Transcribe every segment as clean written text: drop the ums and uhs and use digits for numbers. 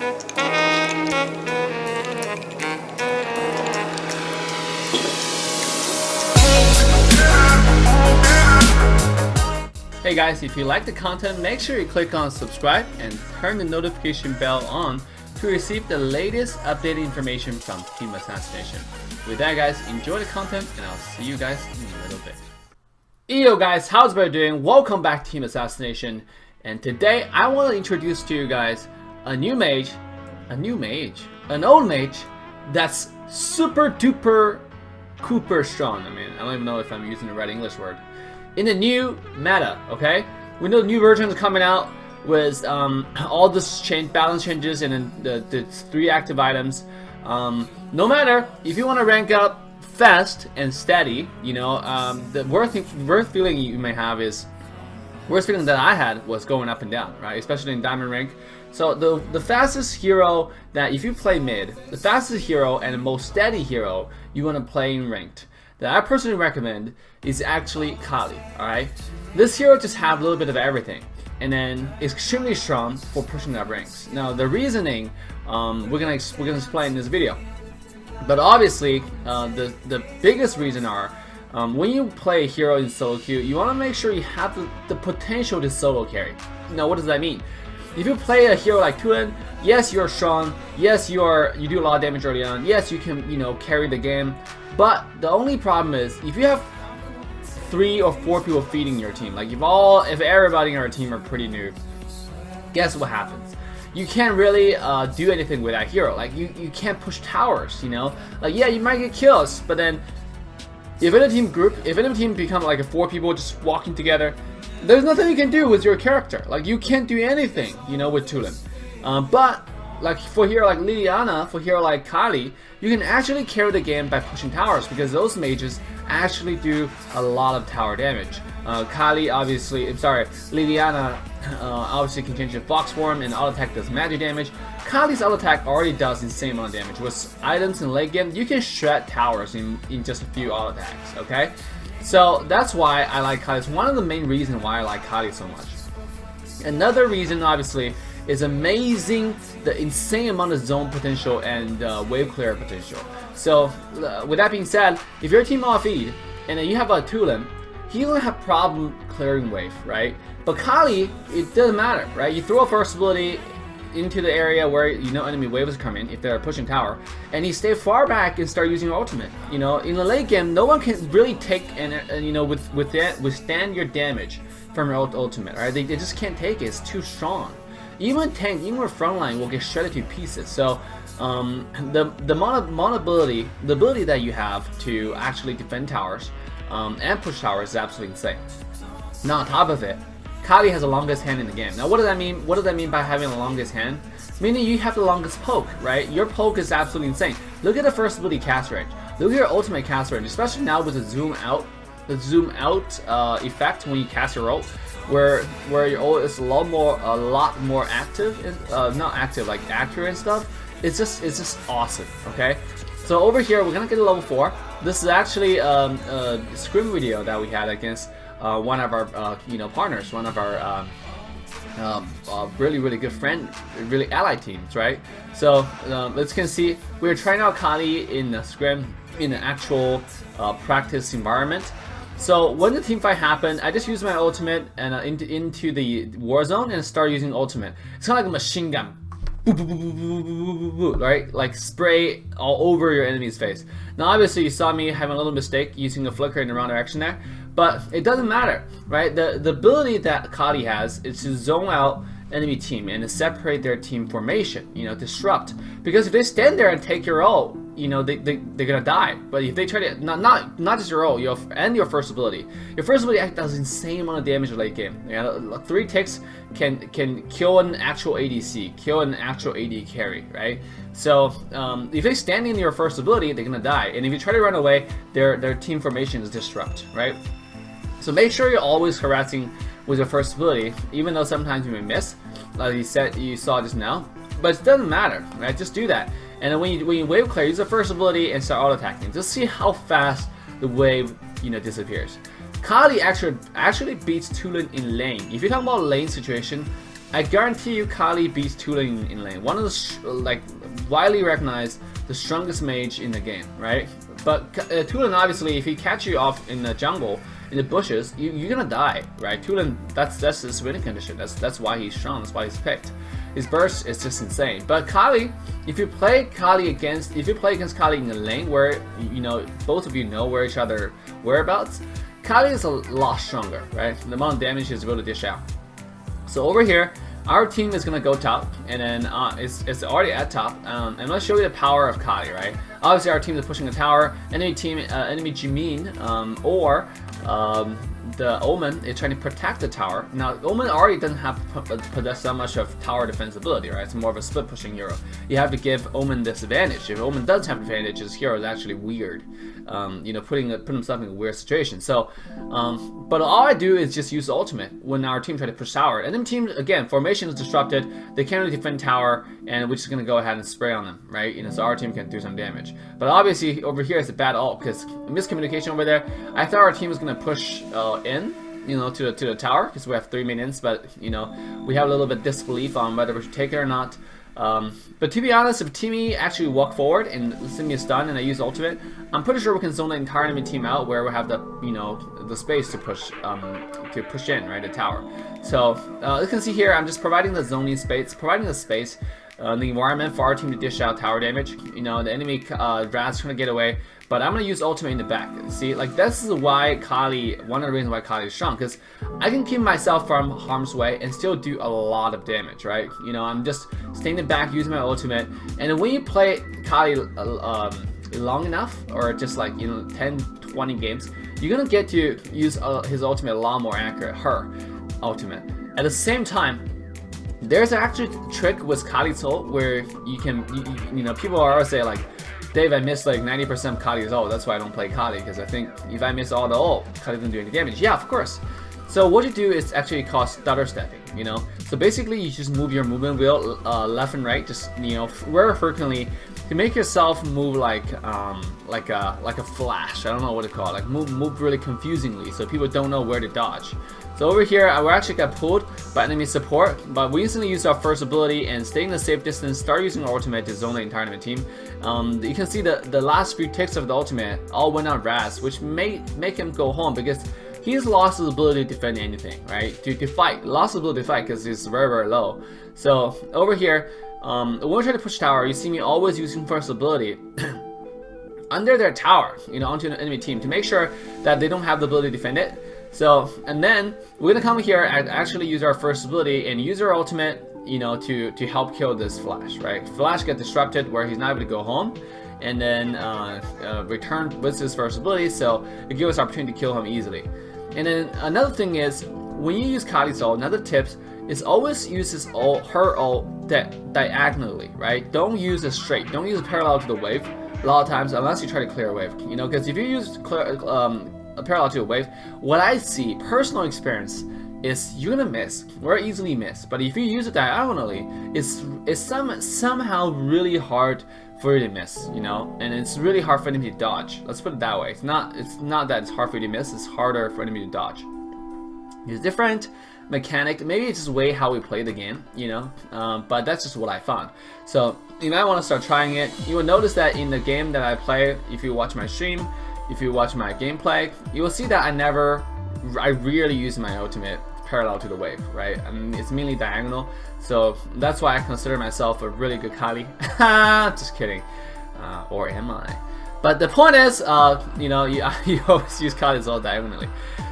Hey guys, if you like the content, make sure you click on subscribe and turn the notification bell on to receive the latest updated information from Team Assassination. With that guys, enjoy the content and I'll see you guys in a little bit. Yo guys, how's everybody doing? Welcome back to Team Assassination, and today I want to introduce to you guys an old mage that's super duper Cooper strong. I mean, I don't even know if I'm using the right English word. In the new meta, okay? We know new versions coming out with all this balance changes and then the 3 active items. No matter if you want to rank up fast and steady, you know, the worst feeling you may have is, worst feeling that I had was going up and down, right? Especially in diamond rank. So the fastest hero that if you play mid, the fastest hero and the most steady hero you want to play in ranked, that I personally recommend is actually Kahlii. Alright, this hero just have a little bit of everything, and then is extremely strong for pushing up ranks. Now the reasoning we're gonna explain in this video, but obviously the biggest reason are when you play a hero in solo queue, you want to make sure you have the potential to solo carry. Now what does that mean? If you play a hero like Tulin, yes you're strong, yes you do a lot of damage early on, yes you can, you know, carry the game, but the only problem is if you have 3 or 4 people feeding your team, like if everybody in our team are pretty new, guess what happens? You can't really do anything with that hero. Like you can't push towers, you know? Like yeah, you might get kills, but then if in a team become like 4 people just walking together, there's nothing you can do with your character. Like you can't do anything, you know, with Tulin. But like for a hero like Liliana, for a hero like Kahlii, you can actually carry the game by pushing towers because those mages actually do a lot of tower damage. Kahlii obviously, Liliana obviously can change the fox form and auto attack does magic damage. Kahlii's auto attack already does insane amount of damage. With items in late game, you can shred towers in just a few auto attacks, okay? So that's why I like Kahlii. It's one of the main reasons why I like Kahlii so much. Another reason obviously is the insane amount of zone potential and wave clear potential. So with that being said, if your team off feed and then you have a Tulin, he will have problem clearing wave, right? But Kahlii, it doesn't matter, right? You throw a first ability into the area where you know enemy wave is coming if they're pushing tower, and you stay far back and start using your ultimate. You know, in the late game, no one can really take and you know withstand your damage from your ultimate, right? They just can't take it. It's too strong. Even tank, even with frontline will get shredded to pieces. So the ability that you have to actually defend towers and push towers is absolutely insane. Now on top of it, Kahlii has the longest hand in the game. Now what does that mean? What does that mean by having the longest hand? Meaning you have the longest poke, right? Your poke is absolutely insane. Look at the first ability cast range. Look at your ultimate cast range, especially now with the zoom out effect when you cast your ult, where your ult is a lot more active, not active, like accurate and stuff. It's just awesome. Okay, so over here we're gonna get a level 4. This is actually a scrim video that we had against one of our partners, one of our really good friend, really allied teams, right? So let's can see we're trying out Kahlii in the scrim, in an actual practice environment. So when the team fight happened, I just used my ultimate and into the war zone and start using ultimate. It's kind of like a machine gun, right? Like spray all over your enemy's face. Now obviously you saw me having a little mistake using the flicker in the wrong direction there, but it doesn't matter, right? The ability that Kahlii has is to zone out enemy team and to separate their team formation, you know, disrupt. Because if they stand there and take your ult, you know, they're gonna die. But if they try to not just your ult, your first ability does insane amount of damage in late game. You know, 3 ticks can kill an actual ADC, kill an actual AD carry, right? So if they stand in your first ability, they're gonna die. And if you try to run away, their team formation is disrupt, right? So make sure you're always harassing with your first ability, even though sometimes you may miss, like you saw just now. But it doesn't matter, right? Just do that. And then when you wave clear, use the first ability and start auto attacking. Just see how fast the wave, you know, disappears. Kahlii actually beats Tulin in lane. If you're talking about lane situation, I guarantee you Kahlii beats Tulin in lane. One of the like widely recognized the strongest mage in the game, right? But Tulin, obviously, if he catch you off in the jungle, in the bushes, you're gonna die, right? Tulin, that's his winning condition. That's why he's strong. That's why he's picked. His burst is just insane. But Kahlii, if you play against Kahlii in the lane where both of you know where each other whereabouts, Kahlii is a lot stronger, right? The amount of damage he's able to dish out. So over here, our team is gonna go top, and then it's already at top. And let's show you the power of Kahlii, right? Obviously, our team is pushing the tower. Enemy Jimin or the Omen is trying to protect the tower. Now, Omen already doesn't have possess that much of tower defensibility, right? It's more of a split pushing hero. You have to give Omen this advantage. If Omen does have advantage, his hero is actually weird. Putting himself in a weird situation. So, but all I do is just use the ultimate when our team try to push tower. And then team, again, formation is disrupted. They can't really defend tower, and we're just gonna go ahead and spray on them, right? So our team can do some damage. But obviously over here it's a bad ult because miscommunication over there. I thought our team was gonna push in, to the tower because we have 3 minions, but we have a little bit disbelief on whether we should take it or not. But to be honest, if Timmy actually walk forward and send me a stun and I use ultimate, I'm pretty sure we can zone the entire enemy team out where we have the the space to push in, right, the tower. So you can see here I'm just providing the zoning space, the environment for our team to dish out tower damage. The enemy Rad's trying to get away, but I'm gonna use ultimate in the back. See, like this is why Kahlii, one of the reasons why Kahlii is strong, because I can keep myself from harm's way and still do a lot of damage, right? I'm just staying in the back, using my ultimate, and when you play Kahlii long enough, or just like 10, 20 games, you're gonna get to use his ultimate a lot more accurate, her ultimate. At the same time, there's actually a trick with Kahlii's ult where you can, people always say like, Dave, I missed like 90% of Kahlii's ult, that's why I don't play Kahlii, because I think if I miss all the ult, Kahlii doesn't do any damage. Yeah, of course. So what you do is actually called stutter stepping, So basically you just move your movement wheel left and right, just, very frequently, to make yourself move like a flash. I don't know what to call it, like move really confusingly, so people don't know where to dodge. So over here, we actually got pulled by enemy support, but we instantly used our first ability and stay in a safe distance, start using our ultimate to zone the entire enemy team. You can see the last few ticks of the ultimate all went on Raz, which may make him go home because he's lost his ability to defend anything, right? To fight, lost his ability to fight because he's very, very low. So over here, when we try to push tower, you see me always using first ability under their tower, onto an enemy team to make sure that they don't have the ability to defend it. So, and then we're gonna come here and actually use our first ability and use our ultimate, to help kill this Flash, right? Flash get disrupted where he's not able to go home, and then return with his first ability, so it gives us opportunity to kill him easily. And then another thing is, when you use Kahlii's ult, another tip is always use his ult, her ult diagonally, right? Don't use it straight. Don't use it parallel to the wave a lot of times, unless you try to clear a wave. Because if you use a parallel to a wave, what I see, personal experience, is you're gonna miss, or easily miss. But if you use it diagonally, it's somehow really hard for you to miss, and it's really hard for enemy to dodge. Let's put it that way. It's not that it's hard for you to miss, it's harder for enemy to dodge. It's different mechanic, maybe it's just way how we play the game, but that's just what I found. So you might want to start trying it. You will notice that in the game that I play, if you watch my stream, if you watch my gameplay, you will see that I rarely use my ultimate parallel to the wave, right? It's mainly diagonal, so that's why I consider myself a really good Kahlii. Just kidding, or am I? But the point is, you always use Kahlii all diagonally.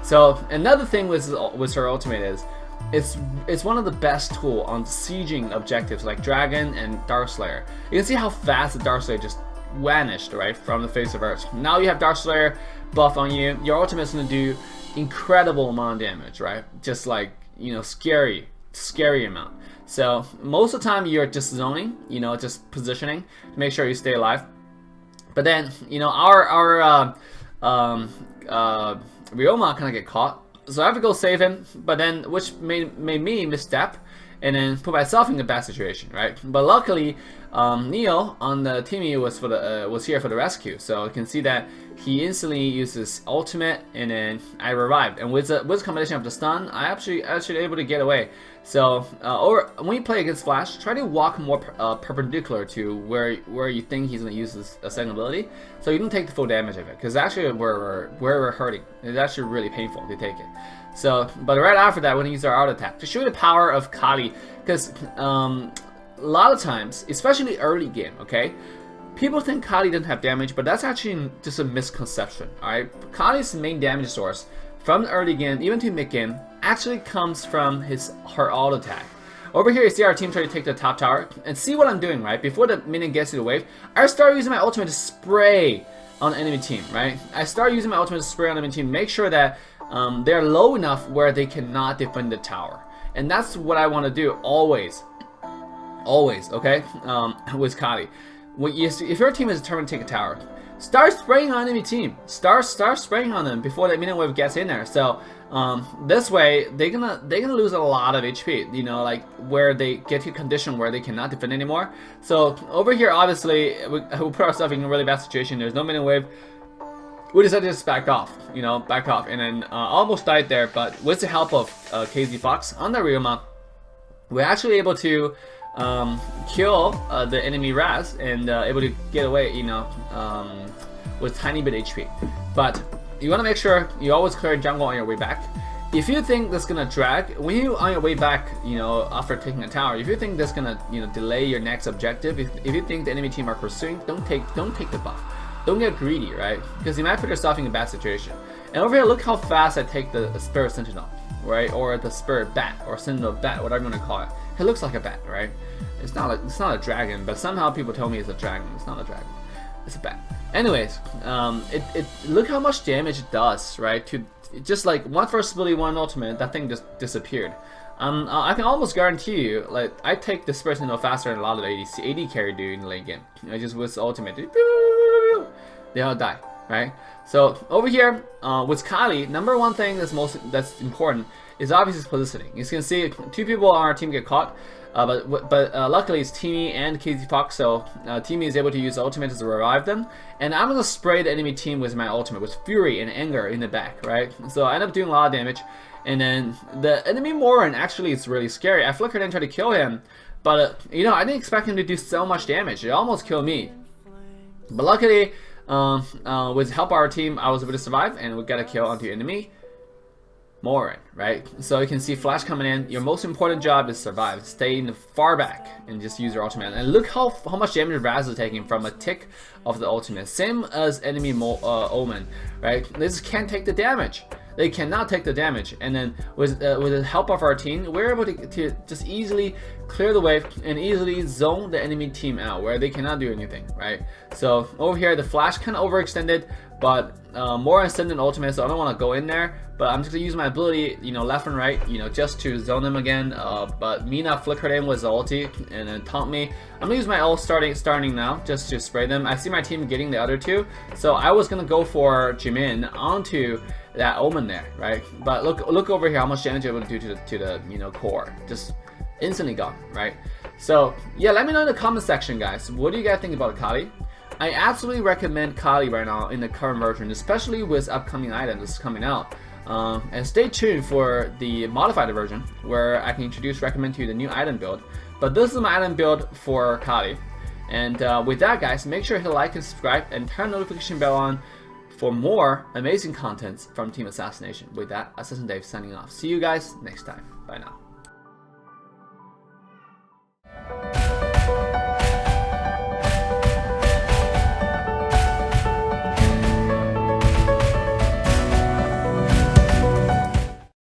So another thing with her ultimate is, it's one of the best tool on sieging objectives like Dragon and Darkslayer. You can see how fast the Darkslayer just vanished, right, from the face of Earth. Now you have Darkslayer buff on you. Your ultimate is going to do incredible amount of damage, right? Just like, scary amount. So most of the time you're just zoning, just positioning to make sure you stay alive. But then, our Ryoma kind of get caught, so I have to go save him. But then, which made me misstep, and then put myself in a bad situation, right? But luckily, Neo on the team was here for the rescue, so you can see that he instantly uses ultimate, and then I revived. And with the combination of the stun, I actually able to get away. So or when you play against Flash, try to walk more perpendicular to where you think he's gonna use a second ability, so you don't take the full damage of it. Because actually, where we're hurting, it's actually really painful to take it. So, but right after that, we're gonna use our auto attack to show you the power of Kahlii. Because a lot of times, especially early game, okay, people think Kahlii doesn't have damage, but that's actually just a misconception. Alright, Kahlii's main damage source from the early game, even to mid game, actually comes from her auto attack. Over here, you see our team try to take the top tower, and see what I'm doing, right? Before the minion gets to the wave, I start using my ultimate to spray on the enemy team, right? I start using my ultimate to spray on the enemy team, make sure that they're low enough where they cannot defend the tower. And that's what I want to do always, okay? With Kahlii. If your team is determined to take a tower, start spraying on enemy team. Start spraying on them before the minion wave gets in there. So this way they're gonna lose a lot of HP. You know, like where they get to a condition where they cannot defend anymore. So over here, obviously, we put ourselves in a really bad situation. There's no minion wave. We decided to just back off, you know, and then almost died there. But with the help of KZ Fox on the Ryoma, we're actually able to kill the enemy Raz and able to get away, you know, with tiny bit HP. But you want to make sure you always clear jungle on your way back. If you think that's gonna drag when you on your way back, you know, after taking a tower, if you think that's gonna, you know, delay your next objective, if you think the enemy team are pursuing, don't take the buff. Don't get greedy, right? Because you might put yourself in a bad situation. And over here, look how fast I take the Spirit Sentinel, right? Or the Spirit Bat, or Sentinel Bat, whatever you want to call it. It looks like a bat, right? It's not a dragon, but somehow people tell me it's a dragon. It's not a dragon. It's a bat. Anyways, look how much damage it does, right? To just like one first ability, one ultimate, that thing just disappeared. I can almost guarantee you, like, I take this person faster than a lot of AD carry do in the late game. You know, just with ultimate, they all die, right? So over here, with Kahlii, number one thing that's important is obviously positioning. You can see two people on our team get caught, but luckily it's Teamy and KZ Fox, so Teamy is able to use ultimate to revive them, and I'm gonna spray the enemy team with my ultimate, with Fury and Anger in the back, right? So I end up doing a lot of damage, and then the enemy Morin actually is really scary. I flickered and tried to kill him, but you know, I didn't expect him to do so much damage. It almost killed me, but luckily, with help of our team, I was able to survive, and we got a kill onto enemy Morin, right? So you can see Flash coming in. Your most important job is survive. Stay in the far back and just use your ultimate. And look how much damage Raz is taking from a tick of the ultimate. Same as enemy Omen, right? They just can't take the damage. They cannot take the damage, and then with the help of our team, we're able to just easily clear the wave and easily zone the enemy team out where they cannot do anything, right? So over here, the Flash kind of overextended, but more extended ultimate, so I don't want to go in there. But I'm just gonna use my ability, you know, left and right, you know, just to zone them again. But Mina flickered in with the ulti and then taunt me. I'm gonna use my ult starting now, just to spray them. I see my team getting the other two, so I was gonna go for Jimin onto that Omen there, right? But look over here, how much damage it would do to the you know, core, just instantly gone, right? So yeah, let me know in the comment section, guys. What do you guys think about Kahlii? I absolutely recommend Kahlii right now in the current version, especially with upcoming items coming out. And stay tuned for the modified version, where I can recommend to you the new item build. But this is my item build for Kahlii. And with that, guys, make sure to like and subscribe and turn the notification bell on for more amazing contents from Team Assassination. With that, Assassin Dave signing off. See you guys next time. Bye now.